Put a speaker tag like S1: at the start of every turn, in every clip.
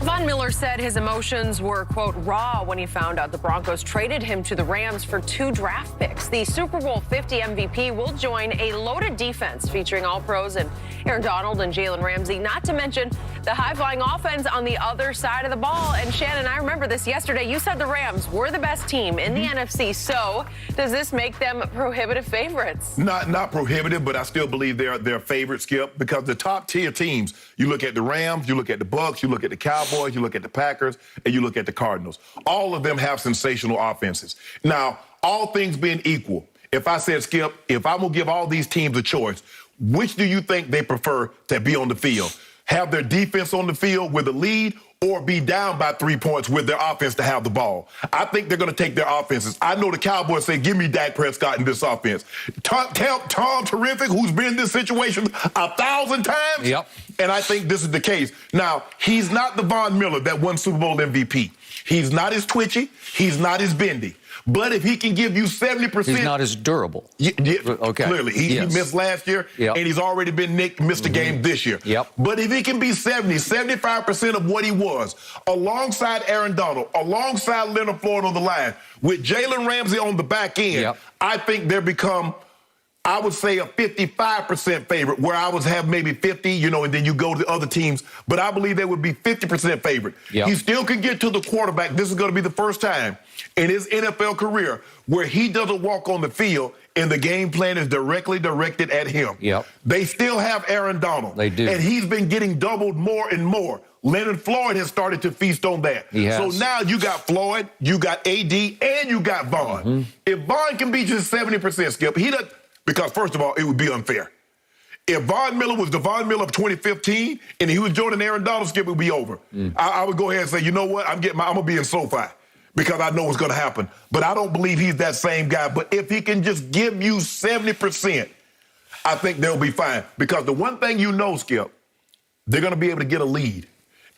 S1: Von Miller said his emotions were, quote, raw when he found out the Broncos traded him to the Rams for 2 draft picks. The Super Bowl 50 MVP will join a loaded defense featuring all-pros and Aaron Donald and Jalen Ramsey, not to mention the high-flying offense on the other side of the ball. And Shannon, I remember this yesterday. You said the Rams were the best team in the NFC. So does this make them prohibitive favorites?
S2: Not prohibitive, but I still believe they're favorites, Skip, because the top-tier teams, you look at the Rams, you look at the Bucs, you look at the Cowboys, you look at the Packers, and you look at the Cardinals. All of them have sensational offenses. Now, all things being equal, if I said, Skip, if I'm going to give all these teams a choice, which do you think they prefer to be on the field? Have their defense on the field with a lead or be down by 3 points with their offense to have the ball? I think they're going to take their offenses. I know the Cowboys say, give me Dak Prescott in this offense. Tom Terrific, who's been in this situation 1,000 times.
S3: Yep.
S2: And I think this is the case. Now, he's not the Von Miller that won Super Bowl MVP. He's not as twitchy. He's not as bendy. But if he can give you 70%...
S3: He's not as durable.
S2: Okay. Clearly. He missed last year, and he's already been missed a game this year.
S3: Yep.
S2: But if he can be 75% of what he was, alongside Aaron Donald, alongside Leonard Floyd on the line, with Jalen Ramsey on the back end, I think they become... I would say a 55% favorite, where I would have maybe 50, and then you go to the other teams. But I believe they would be 50% favorite. He still can get to the quarterback. This is going to be the first time in his NFL career where he doesn't walk on the field and the game plan is directly directed at him. They still have Aaron Donald.
S3: They do.
S2: And he's been getting doubled more and more. Leonard Floyd has started to feast on that. So now you got Floyd, you got AD, and you got Vaughn. If Vaughn can be just 70%, Skip, he doesn't... Because, first of all, it would be unfair. If Von Miller was the Von Miller of 2015 and he was joining Aaron Donald, Skip, it would be over. I would go ahead and say, you know what, I'm going to be in SoFi because I know what's going to happen. But I don't believe he's that same guy. But if he can just give you 70%, I think they'll be fine. Because the one thing you know, Skip, they're going to be able to get a lead.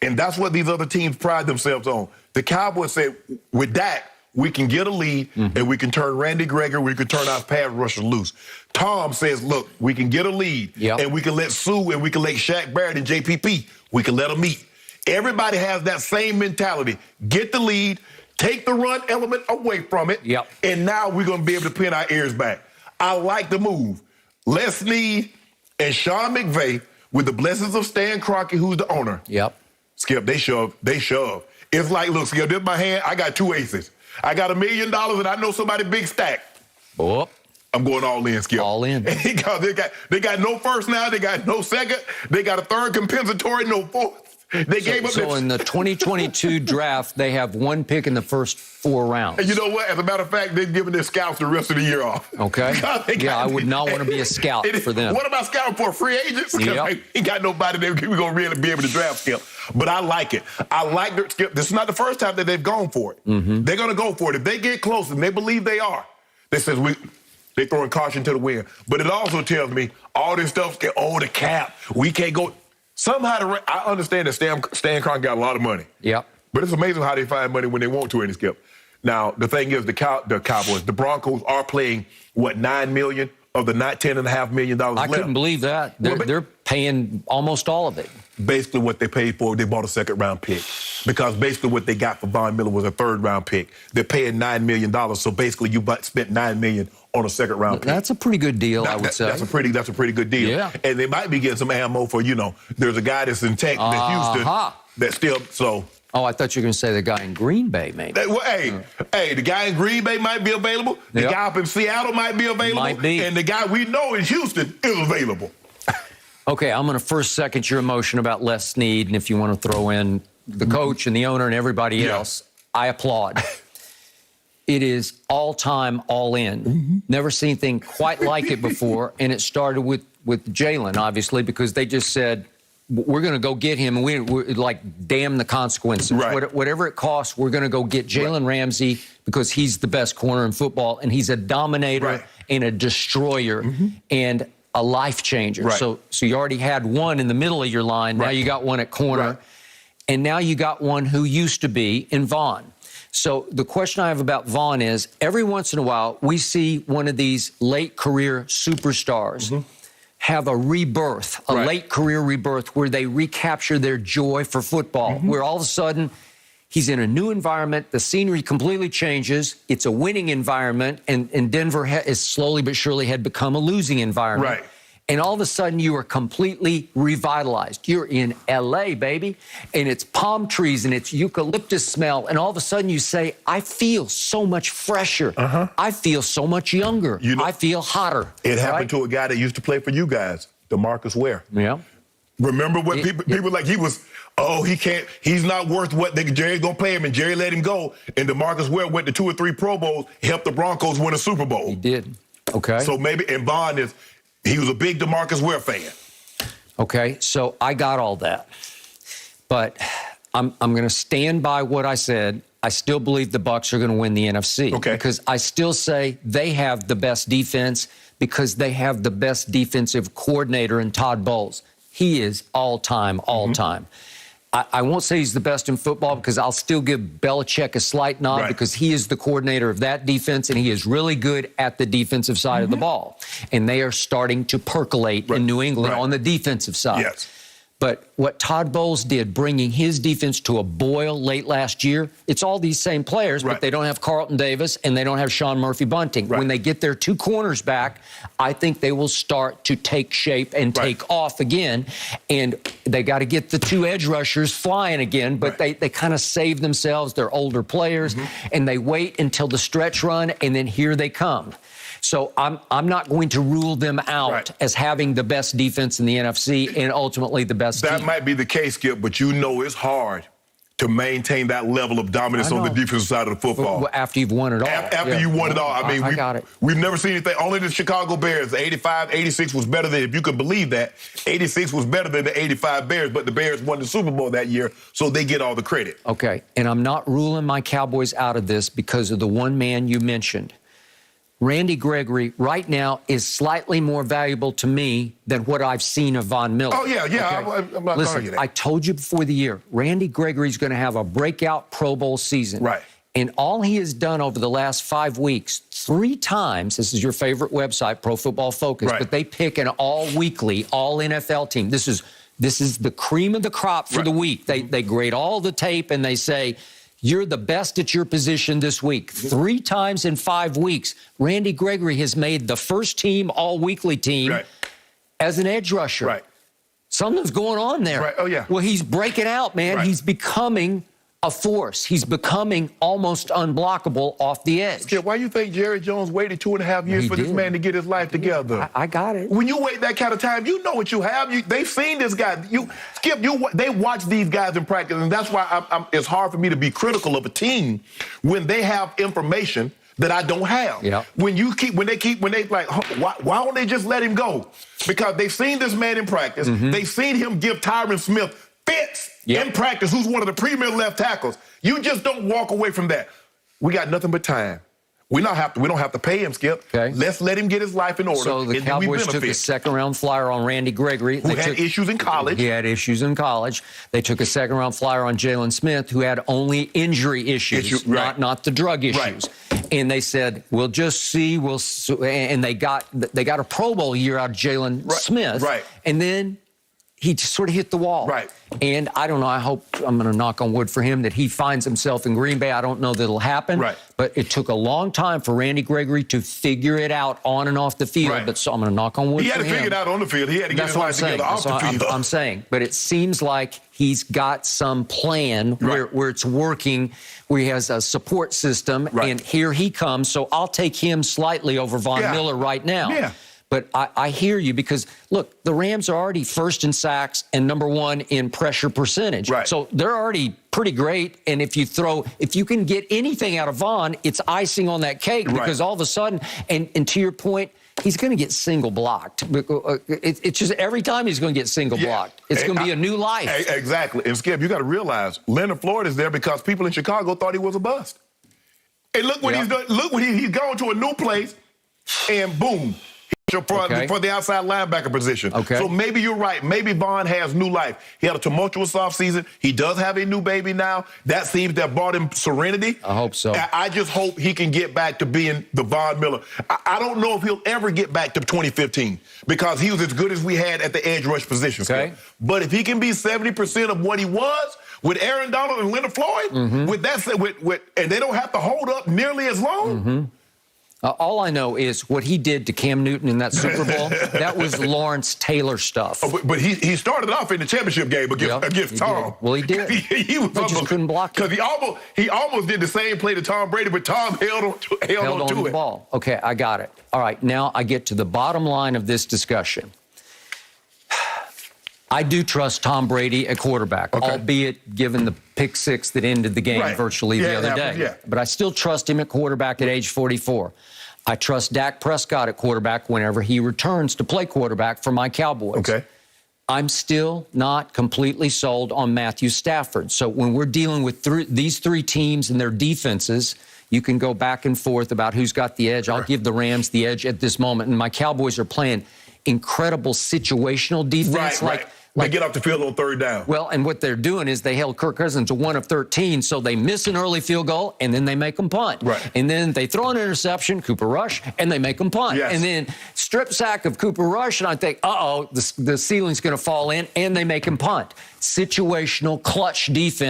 S2: And that's what these other teams pride themselves on. The Cowboys say, with Dak, we can get a lead, and we can turn Randy Gregory, we can turn our pass rushers loose. Tom says, look, we can get a lead, and we can let Sue and we can let Shaq Barrett and JPP, we can let them meet. Everybody has that same mentality. Get the lead, take the run element away from it, and now we're going to be able to pin our ears back. I like the move. Les Snead and Sean McVay, with the blessings of Stan Kroenke, who's the owner. Skip, they shove. It's like, look, Skip, this is my hand. I got 2 aces. I got $1 million, and I know somebody big stack. I'm going all in, Skip.
S3: All in.
S2: They got no first now. They got no second. They got a third compensatory, no fourth. They gave up.
S3: So in the 2022 draft, they have 1 pick in the first 4 rounds.
S2: And you know what? As a matter of fact, they've given their scouts the rest of the year off.
S3: I would not want to be a scout for them.
S2: What about scouting for free agents? Because ain't got nobody we're going to really be able to draft, Skip. But I like it. I like their Skip. This is not the first time that they've gone for it. They're going to go for it. If they get close, and they believe they are, they're throwing caution to the wind. But it also tells me all this stuff, the cap, we can't go. Somehow, I understand that Stan Kroenke got a lot of money. But it's amazing how they find money when they want to, and Skip. Now, the thing is, the Cowboys, the Broncos are playing, $9 million of the $10.5 million left.
S3: I couldn't believe that. They're paying almost all of it.
S2: Basically what they paid for, they bought a second-round pick. Because basically what they got for Von Miller was a third-round pick. They're paying $9 million, so basically you spent $9 million on a second-round pick.
S3: That's a pretty good deal, I would say.
S2: That's a pretty good deal. And they might be getting some ammo for, there's a guy that's in Texas, Houston, that's still, so...
S3: Oh, I thought you were going to say the guy in Green Bay, maybe.
S2: Hey, the guy in Green Bay might be available. The guy up in Seattle might be available.
S3: Might be.
S2: And the guy we know in Houston is available.
S3: Okay, I'm going to first second your emotion about Les Snead, and if you want to throw in the coach and the owner and everybody else, I applaud. It is all-time, all-in. Never seen anything quite like it before, and it started with Jalen, obviously, because they just said, we're going to go get him, and we're like, damn the consequences. Whatever it costs, we're going to go get Jalen Ramsey because he's the best corner in football, and he's a dominator and a destroyer and a life changer. So you already had one in the middle of your line. Now you got one at corner, and now you got one who used to be in Vaughn. So the question I have about Vaughn is, every once in a while, we see one of these late career superstars have a rebirth, a late career rebirth, where they recapture their joy for football, where all of a sudden he's in a new environment, the scenery completely changes, it's a winning environment, and Denver is slowly but surely had become a losing environment.
S2: Right.
S3: And all of a sudden, you are completely revitalized. You're in L.A., baby, and it's palm trees and it's eucalyptus smell. And all of a sudden, you say, I feel so much fresher. I feel so much younger.
S2: You know,
S3: I feel hotter.
S2: It happened to a guy that used to play for you guys, DeMarcus Ware.
S3: Yeah.
S2: Remember when people like he was, he can't, he's not worth what Jerry's going to pay him, and Jerry let him go. And DeMarcus Ware went to 2 or 3 Pro Bowls, helped the Broncos win a Super Bowl.
S3: He did. Okay.
S2: So maybe, and Vaughn he was a big DeMarcus Ware fan.
S3: Okay, so I got all that. But I'm going to stand by what I said. I still believe the Bucs are going to win the NFC.
S2: Okay.
S3: Because I still say they have the best defense because they have the best defensive coordinator in Todd Bowles. He is all-time. I won't say he's the best in football because I'll still give Belichick a slight nod because he is the coordinator of that defense, and he is really good at the defensive side of the ball. And they are starting to percolate in New England on the defensive side.
S2: Yes.
S3: But what Todd Bowles did, bringing his defense to a boil late last year, it's all these same players, but they don't have Carlton Davis and they don't have Sean Murphy-Bunting. When they get their 2 corners back, I think they will start to take shape and take off again. And they got to get the 2 edge rushers flying again, but they kind of save themselves. They're older players, and they wait until the stretch run, and then here they come. So I'm not going to rule them out as having the best defense in the NFC and ultimately the best team.
S2: That might be the case, Skip, but you know it's hard to maintain that level of dominance on the defensive side of the football.
S3: Well, after you've won it all.
S2: After you won it all. I mean,
S3: I got it.
S2: We've never seen anything. Only the Chicago Bears, the 85, 86 was better than, if you could believe that, 86 was better than the 85 Bears, but the Bears won the Super Bowl that year, so they get all the credit.
S3: Okay, and I'm not ruling my Cowboys out of this because of the one man you mentioned. Randy Gregory right now is slightly more valuable to me than what I've seen of Von Miller.
S2: Oh, yeah. Okay? I'm not
S3: Listen,
S2: arguing that.
S3: I told you before the year, Randy Gregory's going to have a breakout Pro Bowl season.
S2: Right.
S3: And all he has done over the last 5 weeks, 3 times, this is your favorite website, Pro Football Focus, but they pick an all-weekly, all-NFL team. This is the cream of the crop for the week. They grade all the tape and they say, you're the best at your position this week. 3 times in 5 weeks, Randy Gregory has made the first team, all-weekly team, as an edge rusher. Something's going on there.
S2: Oh, yeah.
S3: Well, he's breaking out, man. He's becoming a force. He's becoming almost unblockable off the edge.
S2: Skip, why do you think Jerry Jones waited 2.5 years for this man to get his life together?
S3: I got it.
S2: When you wait that kind of time, you know what you have. They've seen this guy. They watch these guys in practice, and that's why it's hard for me to be critical of a team when they have information that I don't have. When they like, why don't they just let him go? Because they've seen this man in practice. They've seen him give Tyron Smith fits in practice, who's one of the premier left tackles. You just don't walk away from that. We got nothing but time. We don't have to pay him, Skip. Let's let him get his life in order.
S3: So the Cowboys took a 2nd-round flyer on Randy Gregory.
S2: Who had issues in college.
S3: He had issues in college. They took a 2nd-round flyer on Jalen Smith, who had only injury issues, not the drug issues. And they said, we'll just see. And they got a Pro Bowl year out of Jalen Smith. And then he just sort of hit the wall. And I don't know, I'm going to knock on wood for him that he finds himself in Green Bay. I don't know that it'll happen. But it took a long time for Randy Gregory to figure it out on and off the field. But so I'm going to knock on wood for him.
S2: He had to figure it out on the field. He had to get his life together off the field.
S3: I'm saying. But it seems like he's got some plan where it's working, where he has a support system. And here he comes. So I'll take him slightly over Von Miller right now. But I hear you because, look, the Rams are already 1st in sacks and #1 in pressure percentage. So they're already pretty great. And if you can get anything out of Vaughn, it's icing on that cake because all of a sudden, and to your point, he's going to get single blocked. It's just every time he's going to get single blocked. It's going to be a new life.
S2: Exactly. And Skip, you got to realize Leonard Floyd is there because people in Chicago thought he was a bust. And look what he's done. Look what he's gone to a new place, and boom. for the outside linebacker position.
S3: Okay.
S2: So maybe you're right. Maybe Vaughn has new life. He had a tumultuous offseason. He does have a new baby now. That seems to have brought him serenity.
S3: I hope so.
S2: I just hope he can get back to being the Von Miller. I don't know if he'll ever get back to 2015 because he was as good as we had at the edge rush position.
S3: Okay.
S2: But if he can be 70% of what he was with Aaron Donald and Leonard Floyd, with that, and they don't have to hold up nearly as long.
S3: All I know is what he did to Cam Newton in that Super Bowl, that was Lawrence Taylor stuff.
S2: Oh, but he started off in the championship game against Tom.
S3: Did. Well, he did.
S2: he
S3: just couldn't block it.
S2: Because he almost did the same play to Tom Brady, but Tom held on to
S3: the ball. Okay, I got it. All right, now I get to the bottom line of this discussion. I do trust Tom Brady at quarterback, albeit given the pick six that ended the game virtually the other day.
S2: Yeah.
S3: But I still trust him at quarterback at age 44. I trust Dak Prescott at quarterback whenever he returns to play quarterback for my Cowboys.
S2: Okay.
S3: I'm still not completely sold on Matthew Stafford. So when we're dealing with these three teams and their defenses, you can go back and forth about who's got the edge. I'll give the Rams the edge at this moment. And my Cowboys are playing incredible situational defense.
S2: They get off the field on third down.
S3: Well, and what they're doing is they held Kirk Cousins to 1 of 13, so they miss an early field goal, and then they make them punt.
S2: Right.
S3: And then they throw an interception, Cooper Rush, and they make them punt.
S2: Yes.
S3: And then strip sack of Cooper Rush, and I think, the ceiling's going to fall in, and they make him punt. Situational clutch defense.